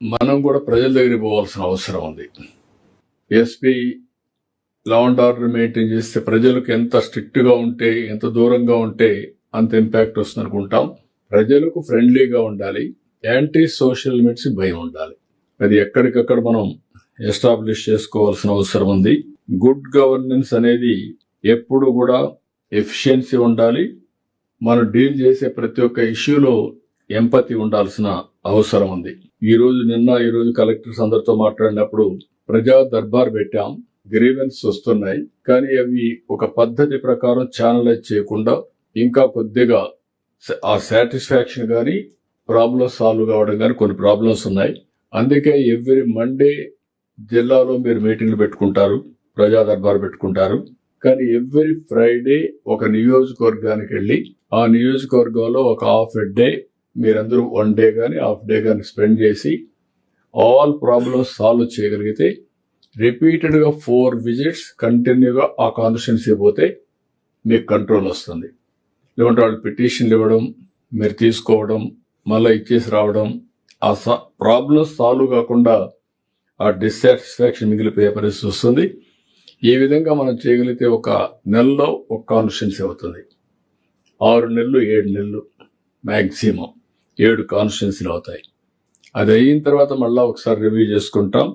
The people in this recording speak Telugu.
మనం కూడా ప్రజల దగ్గరికి పోవాల్సిన అవసరం ఉంది. SP law and order maintain చేస్తే ప్రజలకు ఎంత స్ట్రిక్ట్ గా ఉంటే, ఎంత దూరంగా ఉంటే అంత ఇంపాక్ట్ వస్తుంది అనుకుంటాం. ప్రజలకు ఫ్రెండ్లీగా ఉండాలి, యాంటీ సోషల్ ఎలిమెంట్స్ భయం ఉండాలి. అది ఎక్కడికక్కడ మనం ఎస్టాబ్లిష్ చేసుకోవాల్సిన అవసరం ఉంది. గుడ్ గవర్నెన్స్ అనేది ఎప్పుడు కూడా ఎఫిషియన్సీ ఉండాలి. మనం డీల్ చేసే ప్రతి ఒక్క ఇష్యూలో ఎంపతి ఉండాల్సిన అవసరం ఉంది. ఈ రోజు కలెక్టర్స్ అందరితో మాట్లాడినప్పుడు ప్రజా దర్బార్ పెట్టాం. గ్రీవెన్స్ వస్తున్నాయి, కానీ అవి ఒక పద్ధతి ప్రకారం ఛానలైజ్ చేయకుండా ఇంకా కొద్దిగా ఆ సాటిస్ఫాక్షన్ కానీ ప్రాబ్లమ్స్ సాల్వ్ కావడం కానీ కొన్ని ప్రాబ్లమ్స్ ఉన్నాయి. అందుకే ఎవ్రీ మండే జిల్లాలో మీరు మీటింగ్లు పెట్టుకుంటారు, ప్రజా దర్బార్ పెట్టుకుంటారు. కానీ ఎవ్రీ ఫ్రైడే ఒక నియోజకవర్గానికి వెళ్ళి ఆ నియోజకవర్గంలో ఒక హాఫ్ ఎ డే మీరందరూ 1 డే కానీ హాఫ్ డే కానీ స్పెండ్ చేసి ఆల్ ప్రాబ్లమ్స్ సాల్వ్ చేయగలిగితే రిపీటెడ్గా 4 విజిట్స్ కంటిన్యూగా ఆ కాన్స్టిట్యున్సీ పోతే మీకు కంట్రోల్ వస్తుంది. లేకుంటే వాళ్ళు పిటిషన్లు ఇవ్వడం, మీరు తీసుకోవడం, మళ్ళీ ఇచ్చేసి రావడం, ఆ ప్రాబ్లమ్స్ సాల్వ్ కాకుండా ఆ డిస్సాటిస్ఫాక్షన్ మిగిలిపోయే పరిస్థితి వస్తుంది. ఈ విధంగా మనం చేయగలిగితే ఒక నెలలో ఒక కాన్స్టిట్యున్సీ అవుతుంది. 6 నెలలు 7 నెలలు మ్యాక్సిమం 7 కాన్స్టిట్యున్సీలు అవుతాయి. అది అయిన తర్వాత మళ్ళీ ఒకసారి రివ్యూ చేసుకుంటాం.